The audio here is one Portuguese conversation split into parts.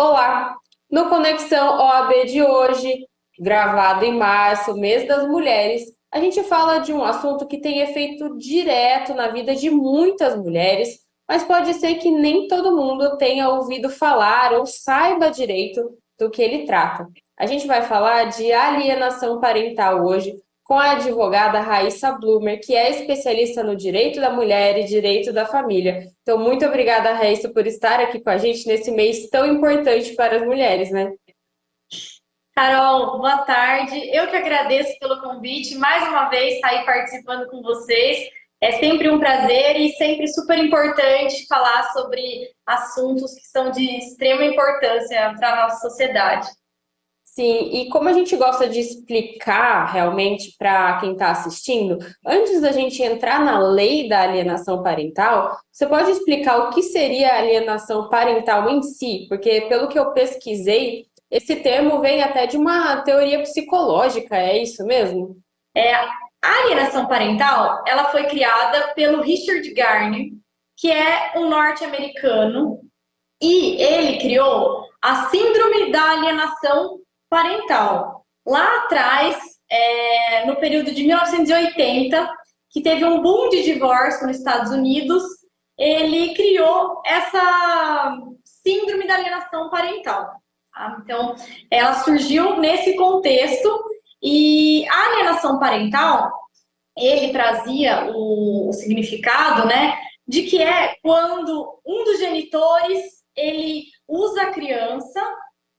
Olá! No Conexão OAB de hoje, gravado em março, mês das mulheres, a gente fala de um assunto que tem efeito direto na vida de muitas mulheres, mas pode ser que nem todo mundo tenha ouvido falar ou saiba direito do que ele trata. A gente vai falar de alienação parental hoje com a advogada Raíssa Blumer, que é especialista no direito da mulher e direito da família. Então, muito obrigada, Raíssa, por estar aqui com a gente nesse mês tão importante para as mulheres, né? Carol, boa tarde. Eu que agradeço pelo convite. Mais uma vez, estar aí participando com vocês. É sempre um prazer e sempre super importante falar sobre assuntos que são de extrema importância para a nossa sociedade. Sim, e como a gente gosta de explicar realmente para quem está assistindo, antes da gente entrar na lei da alienação parental, você pode explicar o que seria a alienação parental em si? Porque, pelo que eu pesquisei, esse termo vem até de uma teoria psicológica, é isso mesmo? A alienação parental, ela foi criada pelo Richard Garner, que é um norte-americano, e ele criou a síndrome da alienação parental. Lá atrás, no período de 1980, que teve um boom de divórcio nos Estados Unidos, ele criou essa síndrome da alienação parental. Tá? Então, ela surgiu nesse contexto e a alienação parental, ele trazia o significado, né, de que é quando um dos genitores ele usa a criança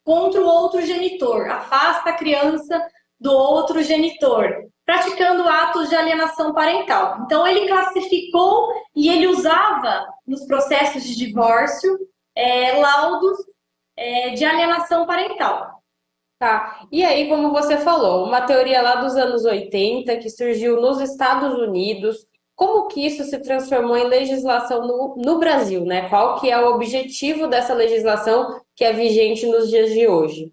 contra o outro genitor, afasta a criança do outro genitor, praticando atos de alienação parental. Então, ele classificou e ele usava nos processos de divórcio laudos de alienação parental. Tá. E aí, como você falou, uma teoria lá dos anos 80 que surgiu nos Estados Unidos, como que isso se transformou em legislação no Brasil, né? Qual que é o objetivo dessa legislação que é vigente nos dias de hoje?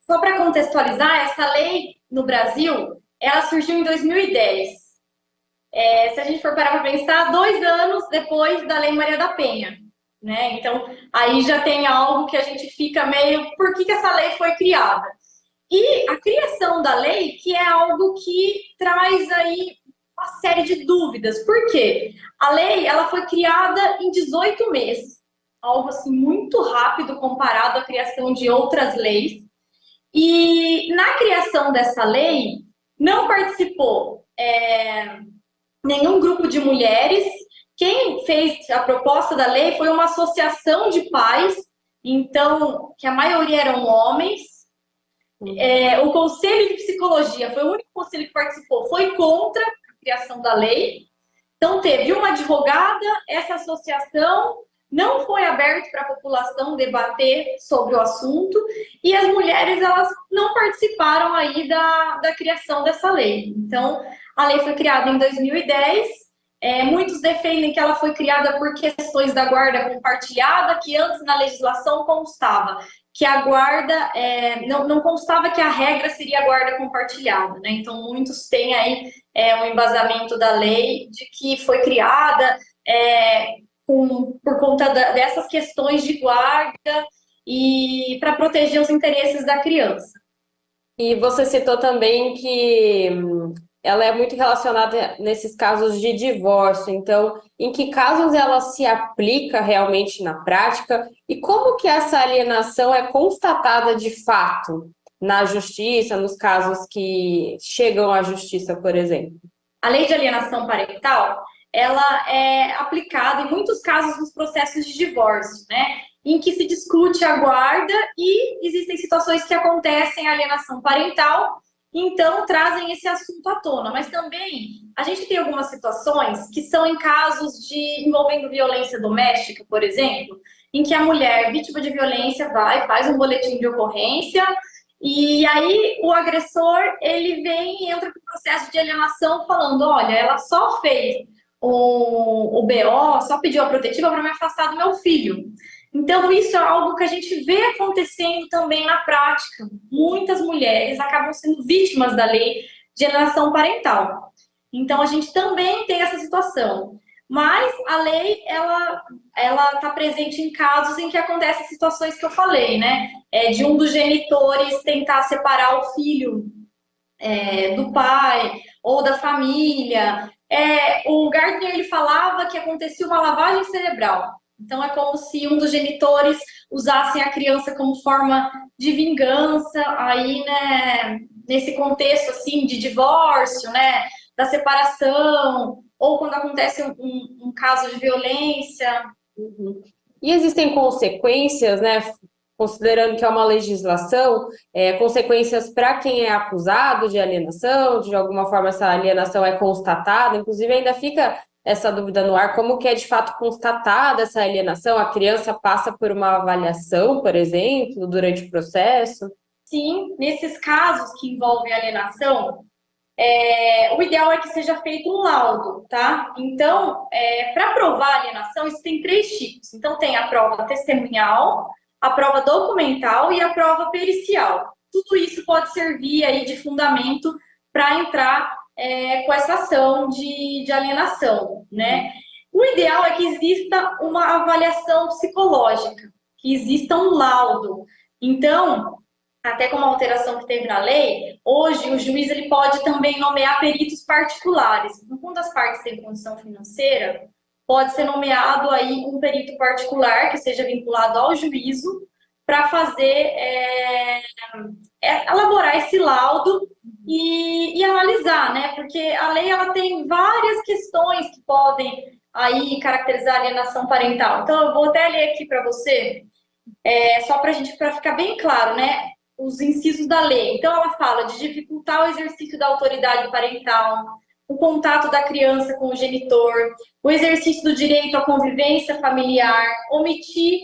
Só para contextualizar, essa lei no Brasil, ela surgiu em 2010. Se a gente for parar para pensar, 2 anos depois da Lei Maria da Penha, né? Então, aí já tem algo que a gente fica meio, por que essa lei foi criada? E a criação da lei, que é algo que traz aí uma série de dúvidas. Por quê? A lei, ela foi criada em 18 meses, algo assim muito rápido comparado à criação de outras leis. E na criação dessa lei, não participou nenhum grupo de mulheres. Quem fez a proposta da lei foi uma associação de pais, então, que a maioria eram homens. O Conselho de Psicologia foi o único conselho que participou, foi contra a criação da lei. Então, teve uma advogada, essa associação não foi aberto para a população debater sobre o assunto e as mulheres elas não participaram aí da criação dessa lei. Então, a lei foi criada em 2010. Muitos defendem que ela foi criada por questões da guarda compartilhada, que antes na legislação constava que a guarda, não constava que a regra seria a guarda compartilhada, né? Então, muitos têm aí um embasamento da lei de que foi criada por conta dessas questões de guarda e para proteger os interesses da criança. E você citou também que ela é muito relacionada nesses casos de divórcio. Então, em que casos ela se aplica realmente na prática e como que essa alienação é constatada de fato na justiça, nos casos que chegam à justiça, por exemplo? A lei de alienação parental, ela é aplicada em muitos casos nos processos de divórcio, né? Em que se discute a guarda e existem situações que acontecem a alienação parental, então trazem esse assunto à tona. Mas também a gente tem algumas situações que são em casos de envolvendo violência doméstica, por exemplo, em que a mulher vítima de violência vai, faz um boletim de ocorrência e aí o agressor ele vem e entra no processo de alienação falando, olha, ela só fez o BO, só pediu a protetiva para me afastar do meu filho. Então, isso é algo que a gente vê acontecendo também na prática. Muitas mulheres acabam sendo vítimas da lei de alienação parental. Então, a gente também tem essa situação. Mas a lei, ela está presente em casos em que acontecem situações que eu falei, né? De um dos genitores tentar separar o filho do pai ou da família. O Gardner ele falava que acontecia uma lavagem cerebral. Então é como se um dos genitores usassem a criança como forma de vingança, aí, né, nesse contexto assim de divórcio, né, da separação, ou quando acontece um caso de violência. Uhum. E existem consequências, né? Considerando que é uma legislação, consequências para quem é acusado de alienação, de alguma forma essa alienação é constatada, inclusive ainda fica essa dúvida no ar, como que é de fato constatada essa alienação? A criança passa por uma avaliação, por exemplo, durante o processo? Sim, nesses casos que envolvem alienação, o ideal é que seja feito um laudo, tá? Então, para provar a alienação, isso tem três tipos. Então, tem a prova testemunhal, a prova documental e a prova pericial. Tudo isso pode servir aí de fundamento para entrar com essa ação de alienação, né? O ideal é que exista uma avaliação psicológica, que exista um laudo. Então, até com uma alteração que teve na lei, hoje o juiz ele pode também nomear peritos particulares. Então, quando as partes têm condição financeira, pode ser nomeado aí um perito particular que seja vinculado ao juízo para fazer, elaborar esse laudo e analisar, né? Porque a lei ela tem várias questões que podem aí caracterizar a alienação parental. Então, eu vou até ler aqui para você, só para ficar bem claro, né? Os incisos da lei. Então, ela fala de dificultar o exercício da autoridade parental, o contato da criança com o genitor, o exercício do direito à convivência familiar, omitir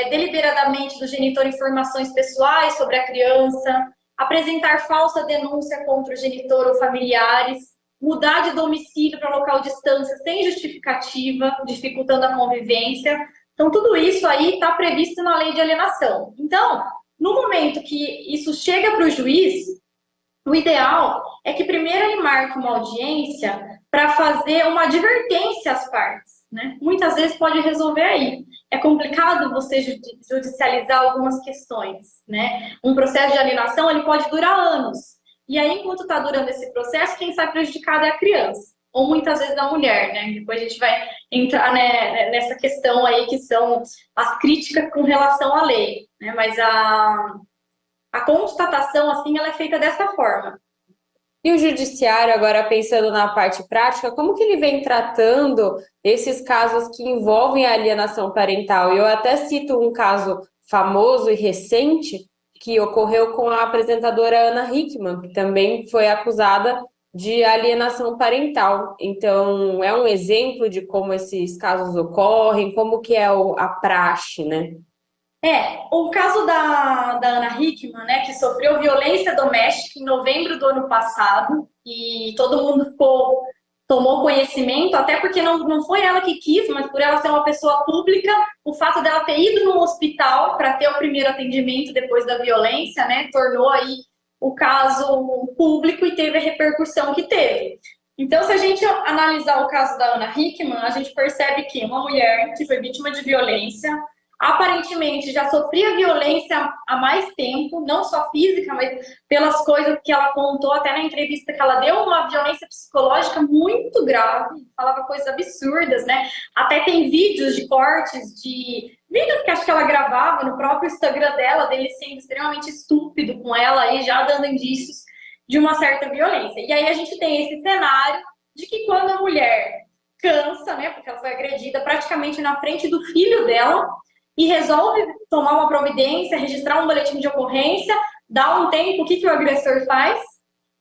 deliberadamente do genitor informações pessoais sobre a criança, apresentar falsa denúncia contra o genitor ou familiares, mudar de domicílio para local distante sem justificativa, dificultando a convivência. Então, tudo isso aí está previsto na lei de alienação. Então, no momento que isso chega para o juiz, o ideal é que primeiro ele marque uma audiência para fazer uma advertência às partes, né? Muitas vezes pode resolver aí. É complicado você judicializar algumas questões, né? Um processo de alienação ele pode durar anos. E aí, enquanto está durando esse processo, quem sai prejudicado é a criança. Ou muitas vezes a mulher, né? Depois a gente vai entrar, né, nessa questão aí que são as críticas com relação à lei, né? Mas a constatação, assim, ela é feita dessa forma. E o judiciário, agora pensando na parte prática, como que ele vem tratando esses casos que envolvem a alienação parental? Eu até cito um caso famoso e recente que ocorreu com a apresentadora Ana Hickman, que também foi acusada de alienação parental. Então, é um exemplo de como esses casos ocorrem, como que é a praxe, né? O caso da Ana Hickman, né, que sofreu violência doméstica em novembro do ano passado, e todo mundo tomou conhecimento, até porque não foi ela que quis, mas por ela ser uma pessoa pública, o fato dela ter ido no hospital para ter o primeiro atendimento depois da violência, né, tornou aí o caso público e teve a repercussão que teve. Então, se a gente analisar o caso da Ana Hickman, a gente percebe que uma mulher que foi vítima de violência, aparentemente já sofria violência há mais tempo, não só física, mas pelas coisas que ela contou até na entrevista que ela deu, uma violência psicológica muito grave, falava coisas absurdas, né? Até tem vídeos de cortes de vídeos que acho que ela gravava no próprio Instagram dela, dele sendo extremamente estúpido com ela e já dando indícios de uma certa violência. E aí a gente tem esse cenário de que quando a mulher cansa, né, porque ela foi agredida praticamente na frente do filho dela, e resolve tomar uma providência, registrar um boletim de ocorrência, dá um tempo, o que o agressor faz?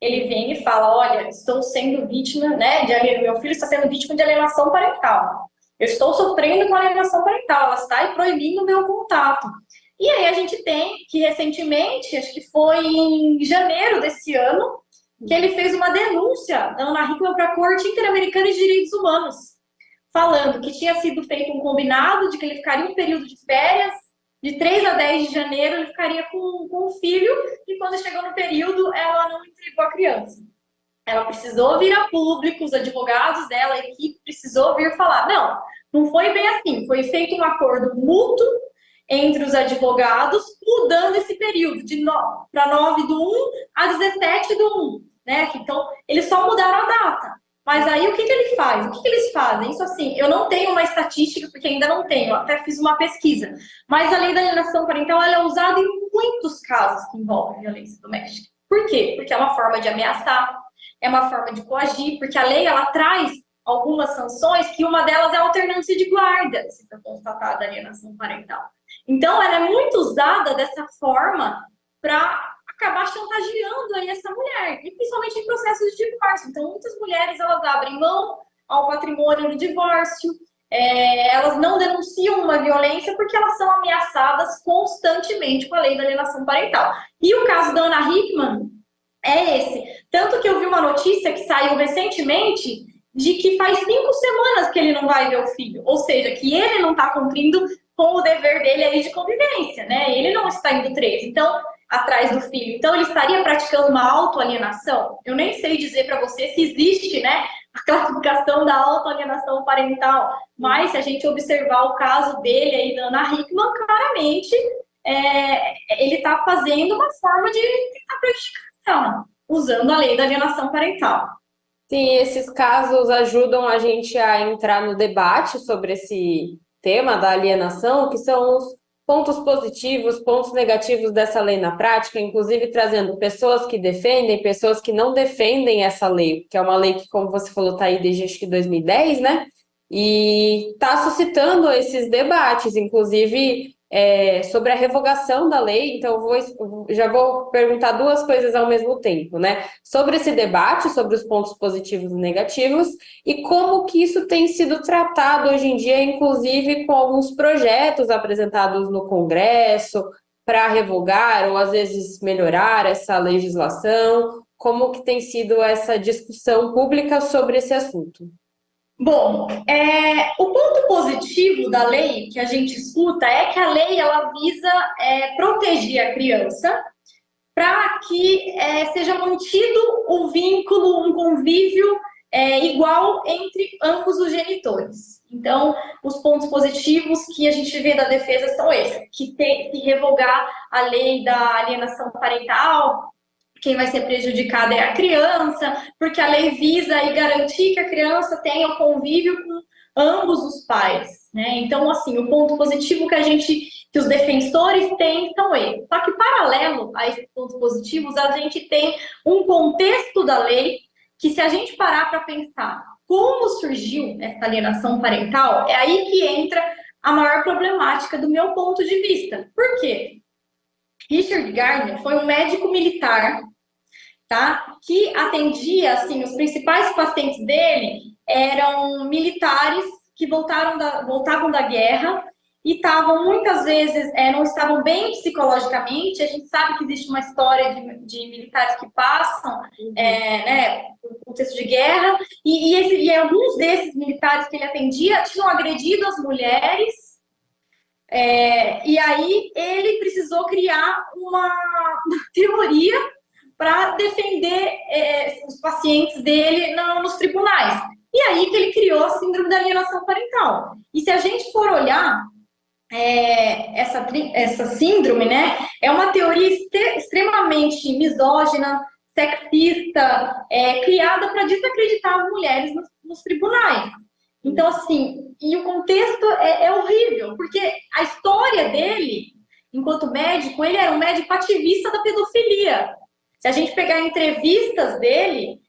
Ele vem e fala, olha, estou sendo vítima, né, meu filho está sendo vítima de alienação parental. Eu estou sofrendo com alienação parental, ela está aí proibindo o meu contato. E aí a gente tem que recentemente, acho que foi em janeiro desse ano, que ele fez uma denúncia da Ana Hickman para a Corte Interamericana de Direitos Humanos, falando que tinha sido feito um combinado de que ele ficaria um período de férias, de 3 a 10 de janeiro ele ficaria com o filho, e quando chegou no período, ela não entregou a criança. Ela precisou vir a público, os advogados dela, a equipe precisou precisou vir falar, não foi bem assim, foi feito um acordo mútuo entre os advogados, mudando esse período para 9/1 a 17/1, né? Então, eles só mudaram a data. Mas aí, o que ele faz? O que eles fazem? Isso, assim, eu não tenho uma estatística, porque ainda não tenho, eu até fiz uma pesquisa. Mas a lei da alienação parental, ela é usada em muitos casos que envolvem violência doméstica. Por quê? Porque é uma forma de ameaçar, é uma forma de coagir, porque a lei, ela traz algumas sanções, que uma delas é a alternância de guarda, se for constatada a alienação parental. Então, ela é muito usada dessa forma para acabar chantageando aí essa mulher, e principalmente em processos de divórcio. Então, muitas mulheres, elas abrem mão ao patrimônio no divórcio, elas não denunciam uma violência porque elas são ameaçadas constantemente com a lei da alienação parental. E o caso da Ana Hickman é esse. Tanto que eu vi uma notícia que saiu recentemente de que faz 5 semanas que ele não vai ver o filho, ou seja, que ele não está cumprindo com o dever dele aí de convivência, né? Ele não está indo atrás do filho. Então, ele estaria praticando uma autoalienação? Eu nem sei dizer para você se existe, né, a classificação da autoalienação parental, mas se a gente observar o caso dele aí da Ana Hickman, claramente ele está fazendo uma forma de tentar prejudicação, usando a lei da alienação parental. Sim, esses casos ajudam a gente a entrar no debate sobre esse tema da alienação, que são os pontos positivos, pontos negativos dessa lei na prática, inclusive trazendo pessoas que defendem, pessoas que não defendem essa lei, que é uma lei que, como você falou, está aí desde acho que 2010, né? E está suscitando esses debates, inclusive sobre a revogação da lei. Então, já vou perguntar 2 coisas ao mesmo tempo, né? Sobre esse debate, sobre os pontos positivos e negativos, e como que isso tem sido tratado hoje em dia, inclusive com alguns projetos apresentados no Congresso para revogar ou, às vezes, melhorar essa legislação. Como que tem sido essa discussão pública sobre esse assunto? Bom, o ponto positivo da lei que a gente escuta é que a lei, ela visa proteger a criança para que seja mantido o vínculo, um convívio igual entre ambos os genitores. Então, os pontos positivos que a gente vê da defesa são esses, que tem que revogar a lei da alienação parental. Quem vai ser prejudicada é a criança, porque a lei visa aí garantir que a criança tenha o convívio com ambos os pais, né? Então, assim, o ponto positivo que os defensores têm são eles. Só que, paralelo a esses pontos positivos, a gente tem um contexto da lei que, se a gente parar para pensar como surgiu essa alienação parental, é aí que entra a maior problemática do meu ponto de vista. Por quê? Richard Gardner foi um médico militar, tá? Que atendia, assim, os principais pacientes dele eram militares que voltavam da guerra e estavam, muitas vezes, não estavam bem psicologicamente. A gente sabe que existe uma história de militares que passam, né, por contexto de guerra, e alguns desses militares que ele atendia tinham agredido as mulheres. E aí ele precisou criar uma teoria para defender os pacientes dele nos tribunais. E aí que ele criou a síndrome da alienação parental. E se a gente for olhar essa síndrome, né, é uma teoria extremamente misógina, sexista, criada para desacreditar as mulheres nos tribunais. Então, assim, e o contexto é horrível, porque a história dele, enquanto médico, ele era um médico ativista da pedofilia. Se a gente pegar entrevistas dele,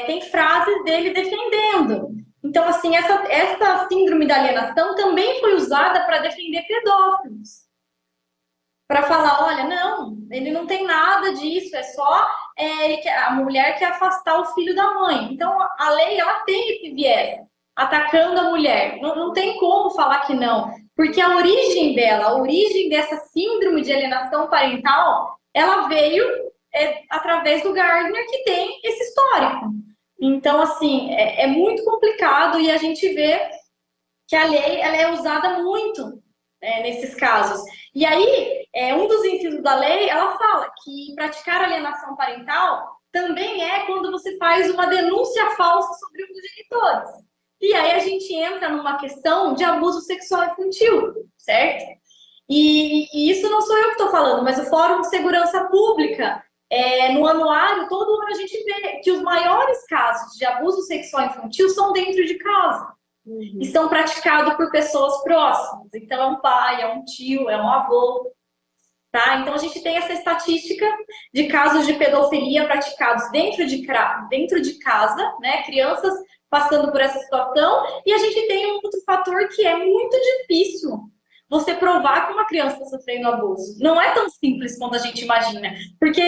tem frases dele defendendo. Então, assim, essa síndrome da alienação também foi usada para defender pedófilos. Para falar, olha, não, ele não tem nada disso, é só a mulher quer afastar o filho da mãe. Então, a lei, ela tem esse viés, atacando a mulher. Não tem como falar que não, porque a origem dela, a origem dessa síndrome de alienação parental, ela veio através do Gardner, que tem esse histórico. Então, assim, é muito complicado, e a gente vê que a lei, ela é usada muito nesses casos. E aí, um dos incisos da lei, ela fala que praticar alienação parental também é quando você faz uma denúncia falsa sobre um dos genitores. E aí a gente gente entra numa questão de abuso sexual infantil, certo? E isso não sou eu que estou falando, mas o Fórum de Segurança Pública, no anuário, todo ano a gente vê que os maiores casos de abuso sexual infantil são dentro de casa. E são praticados por pessoas próximas. Então, é um pai, é um tio, é um avô. Tá? Então, a gente tem essa estatística de casos de pedofilia praticados dentro de casa, né? Crianças passando por essa situação. E a gente tem um outro fator que é muito difícil você provar que uma criança está sofrendo abuso. Não é tão simples quanto a gente imagina. Porque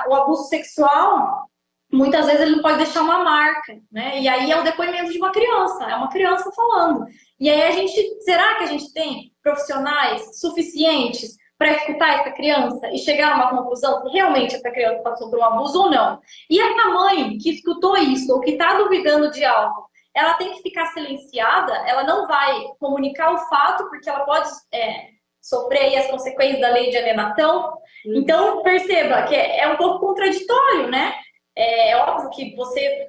o abuso sexual, muitas vezes, ele não pode deixar uma marca, né? E aí é o depoimento de uma criança, é uma criança falando. E aí será que a gente tem profissionais suficientes para escutar essa criança e chegar a uma conclusão se realmente essa criança passou por um abuso ou não? E a mãe que escutou isso ou que está duvidando de algo, ela tem que ficar silenciada, ela não vai comunicar o fato, porque ela pode sofrer aí as consequências da lei de alienação. Então, perceba que é um pouco contraditório, né? É óbvio que você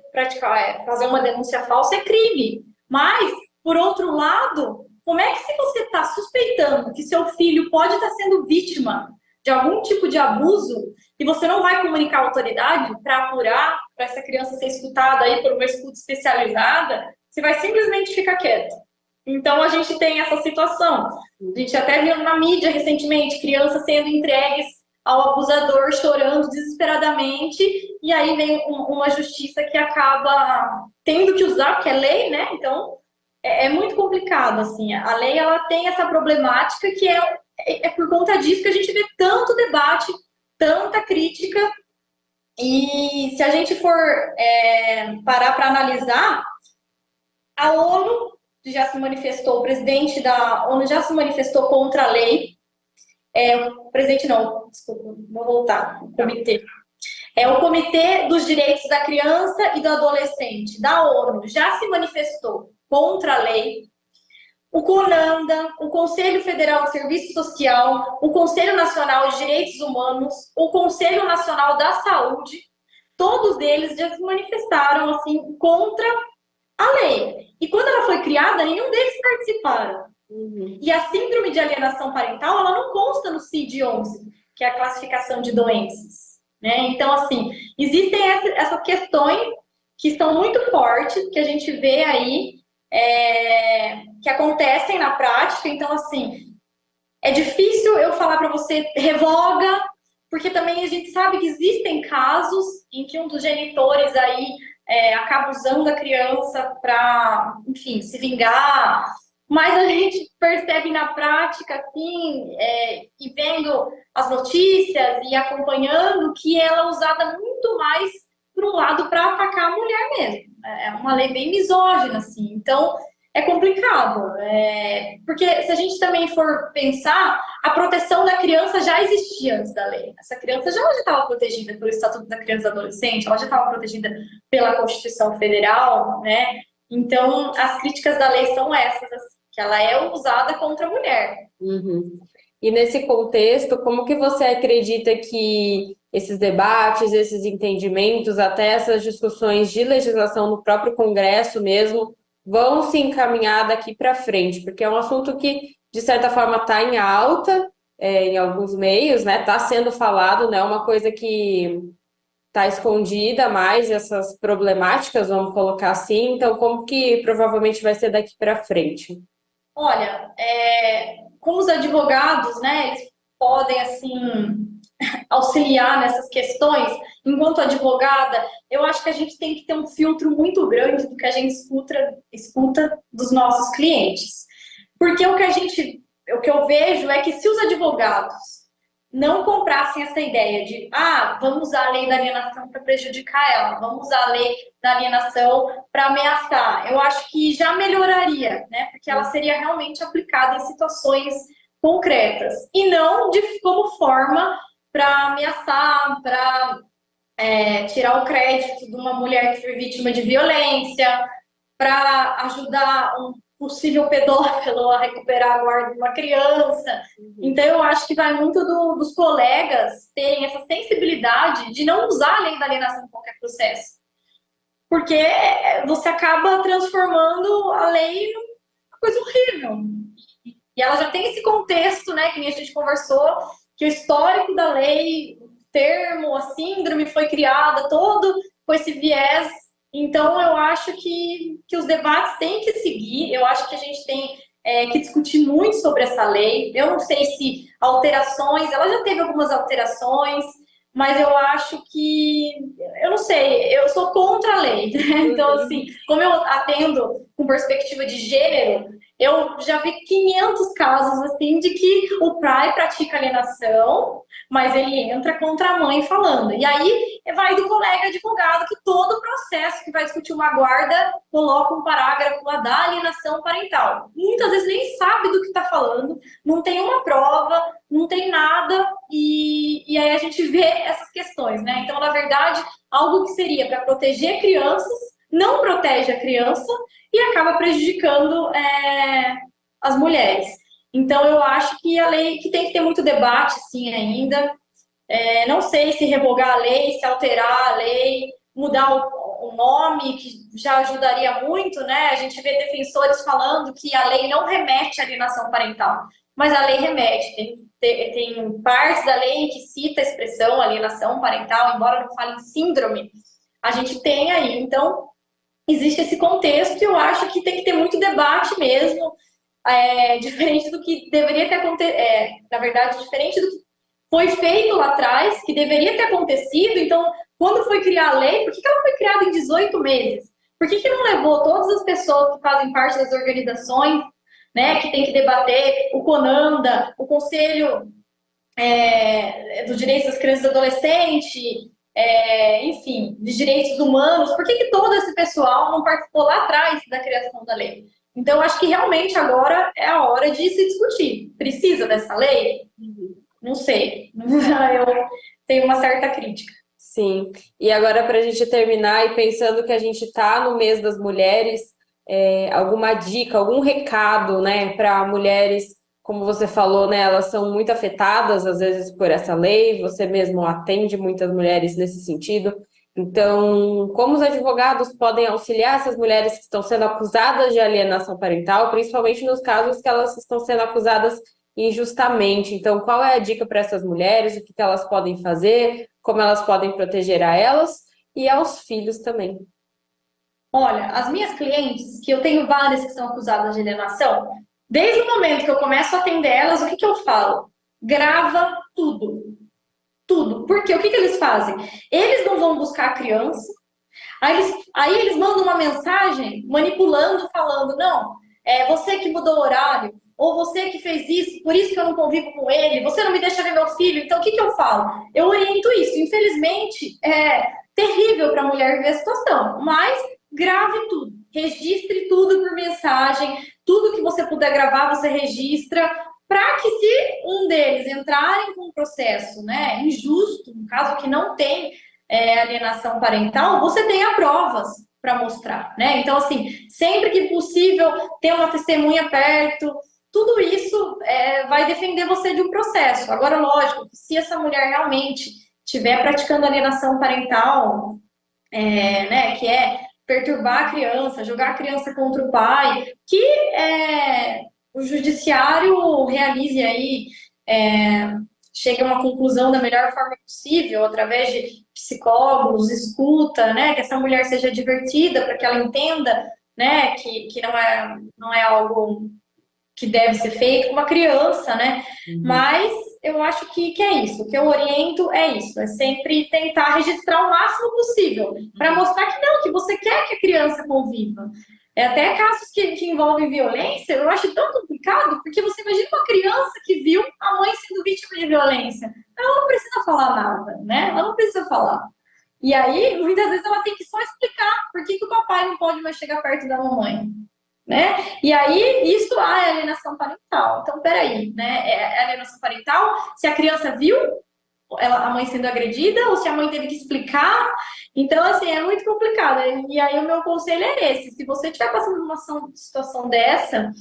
fazer uma denúncia falsa é crime, mas, por outro lado, como é que se você está suspeitando que seu filho pode estar sendo vítima de algum tipo de abuso e você não vai comunicar à autoridade para apurar, para essa criança ser escutada aí por uma escuta especializada, você vai simplesmente ficar quieto. Então, a gente tem essa situação. A gente até viu na mídia recentemente crianças sendo entregues ao abusador, chorando desesperadamente, e aí vem uma justiça que acaba tendo que usar, porque é lei, né? Então, é muito complicado, assim. A lei, ela tem essa problemática que é por conta disso que a gente vê tanto debate, tanta crítica, e se a gente for parar para analisar, a ONU já se manifestou, o presidente da ONU já se manifestou contra a lei. O presidente não, desculpa, vou voltar, o comitê. O Comitê dos Direitos da Criança e do Adolescente da ONU já se manifestou contra a lei. O CONANDA, o Conselho Federal de Serviço Social, o Conselho Nacional de Direitos Humanos, o Conselho Nacional da Saúde, todos eles já se manifestaram assim contra a lei. E quando ela foi criada, nenhum deles participaram. E a síndrome de alienação parental, ela não consta no CID-11, que é a classificação de doenças, né? Então, assim, existem essas questões que estão muito fortes, que a gente vê aí, que acontecem na prática. Então, assim, é difícil eu falar para você, revoga, porque também a gente sabe que existem casos em que um dos genitores aí acaba usando a criança para, enfim, se vingar. Mas a gente percebe na prática, assim, e vendo as notícias e acompanhando, que ela é usada muito mais por um lado para atacar a mulher mesmo. É uma lei bem misógina, assim. Então, é complicado. Porque se a gente também for pensar, a proteção da criança já existia antes da lei. Essa criança já estava protegida pelo Estatuto da Criança e do Adolescente, ela já estava protegida pela Constituição Federal, né? Então, as críticas da lei são essas, assim, que ela é usada contra a mulher. E nesse contexto, como que você acredita que esses debates, esses entendimentos, até essas discussões de legislação no próprio Congresso mesmo, vão se encaminhar daqui para frente? Porque é um assunto que, de certa forma, está em alta em alguns meios, né? Está sendo falado, não é uma coisa que está escondida mais, essas problemáticas, vamos colocar assim. Então, como que provavelmente vai ser daqui para frente? Olha, como os advogados, né, eles podem, assim, auxiliar nessas questões, enquanto advogada, eu acho que a gente tem que ter um filtro muito grande do que a gente escuta dos nossos clientes. Porque o que eu vejo é que se os advogados não comprassem essa ideia de vamos usar a lei da alienação para prejudicar ela, vamos usar a lei da alienação para ameaçar, eu acho que já melhoraria, né? Porque ela seria realmente aplicada em situações concretas e não como forma para ameaçar, para tirar o crédito de uma mulher que foi vítima de violência, para ajudar um possível pedófilo a recuperar a guarda de uma criança. Então, eu acho que vai muito dos colegas terem essa sensibilidade de não usar a lei da alienação em qualquer processo. porque você acaba transformando a lei numa coisa horrível. E ela já tem esse contexto, né, que nem a gente conversou, que o histórico da lei, o termo, a síndrome foi criada todo com esse viés. Então, eu acho que os debates têm que seguir, eu acho que a gente tem que discutir muito sobre essa lei. Eu não sei se alterações, ela já teve algumas alterações, mas eu acho que, eu não sei, eu sou contra a lei, né? Então, assim, como eu atendo com perspectiva de gênero, eu já vi 500 casos, assim, de que o pai pratica alienação, mas ele entra contra a mãe falando. E aí vai do colega advogado que todo processo que vai discutir uma guarda coloca um parágrafo lá da alienação parental. Muitas vezes nem sabe do que está falando, não tem uma prova, não tem nada, e aí a gente vê essas questões, né? Então, na verdade, algo que seria para proteger crianças, não protege a criança e acaba prejudicando as mulheres. Então, eu acho que a lei, que tem que ter muito debate, sim, ainda. Não sei se revogar a lei, se alterar a lei, mudar o nome, que já ajudaria muito, né? A gente vê defensores falando que a lei não remete à alienação parental, mas a lei remete. Tem partes da lei que cita a expressão alienação parental, embora não fale em síndrome, a gente tem aí. Então, existe esse contexto e eu acho que tem que ter muito debate mesmo, diferente do que deveria ter acontecido, na verdade, diferente do que foi feito lá atrás, que deveria ter acontecido. Então, quando foi criar a lei, por que ela foi criada em 18 meses? Por que não levou todas as pessoas que fazem parte das organizações, né, que tem que debater, o CONANDA, o Conselho dos Direitos das Crianças e Adolescentes, enfim, dos direitos humanos, por que todo esse pessoal não participou lá atrás da criação da lei? Então, acho que realmente agora é a hora de se discutir. Precisa dessa lei? Não sei. Eu tenho uma certa crítica. Sim. E agora, para a gente terminar, e pensando que a gente está no mês das mulheres, alguma dica, algum recado, né, para mulheres, como você falou, né, elas são muito afetadas, às vezes, por essa lei, você mesmo atende muitas mulheres nesse sentido. Então, como os advogados podem auxiliar essas mulheres que estão sendo acusadas de alienação parental, principalmente nos casos que elas estão sendo acusadas injustamente? Então, qual é a dica para essas mulheres? O que elas podem fazer? Como elas podem proteger a elas e aos filhos também? Olha, as minhas clientes, que eu tenho várias que são acusadas de alienação, desde o momento que eu começo a atender elas, o que eu falo? Grava tudo. Tudo. Porque o que eles fazem? Eles não vão buscar a criança, aí eles mandam uma mensagem manipulando, falando, não, você que mudou o horário, ou você que fez isso, por isso que eu não convivo com ele, você não me deixa ver meu filho. Então, o que eu falo? Eu oriento isso. Infelizmente, é terrível para a mulher ver a situação, mas grave tudo, registre tudo por mensagem, tudo que você puder gravar, você registra, para que se um deles entrarem com um processo, né, injusto, no caso que não tem alienação parental, você tenha provas para mostrar, né? Então, assim, sempre que possível, ter uma testemunha perto, tudo isso vai defender você de um processo. Agora, lógico, se essa mulher realmente estiver praticando alienação parental, né, que é perturbar a criança, jogar a criança contra o pai, que o judiciário realize aí, chegue a uma conclusão da melhor forma possível, através de psicólogos, escuta, né, que essa mulher seja divertida, para que ela entenda, né, que não é algo que deve ser feito com uma criança, né? Mas eu acho que é isso. O que eu oriento é isso. É sempre tentar registrar o máximo possível para mostrar que não, que você quer que a criança conviva. Até casos que envolvem violência, eu acho tão complicado, porque você imagina uma criança que viu a mãe sendo vítima de violência. Ela não precisa falar nada, né? Ela não precisa falar. E aí, muitas vezes, ela tem que só explicar por que o papai não pode mais chegar perto da mamãe. Né? E aí, isso é alienação parental. Então, peraí, né? É alienação parental se a criança viu a mãe sendo agredida ou se a mãe teve que explicar. Então, assim, é muito complicado. E aí, o meu conselho é esse: se você estiver passando por uma situação dessa,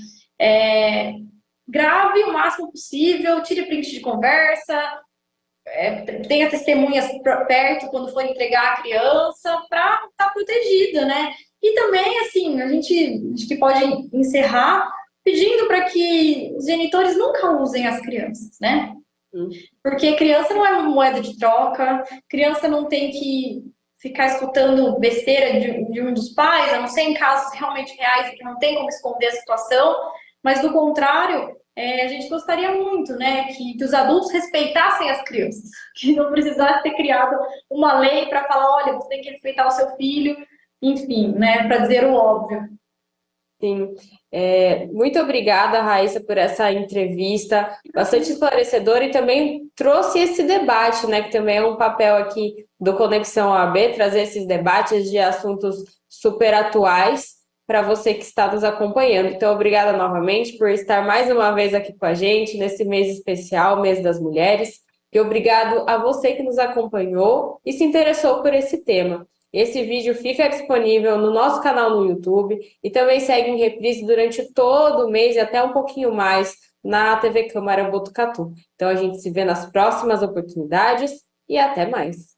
grave o máximo possível, tire print de conversa, tenha testemunhas perto quando for entregar a criança para estar protegida, né? E também, assim, a gente acho que pode encerrar pedindo para que os genitores nunca usem as crianças, né? Porque criança não é uma moeda de troca, criança não tem que ficar escutando besteira de um dos pais, a não ser em casos realmente reais e que não tem como esconder a situação, mas do contrário, a gente gostaria muito, né, que os adultos respeitassem as crianças, que não precisasse ter criado uma lei para falar, olha, você tem que respeitar o seu filho, enfim, né, para dizer o óbvio. Sim, muito obrigada, Raíssa, por essa entrevista bastante esclarecedora e também trouxe esse debate, né, que também é um papel aqui do Conexão OAB, trazer esses debates de assuntos super atuais para você que está nos acompanhando. Então, obrigada novamente por estar mais uma vez aqui com a gente nesse mês especial, Mês das Mulheres, e obrigado a você que nos acompanhou e se interessou por esse tema. Esse vídeo fica disponível no nosso canal no YouTube e também segue em reprise durante todo o mês e até um pouquinho mais na TV Câmara Botucatu. Então a gente se vê nas próximas oportunidades e até mais.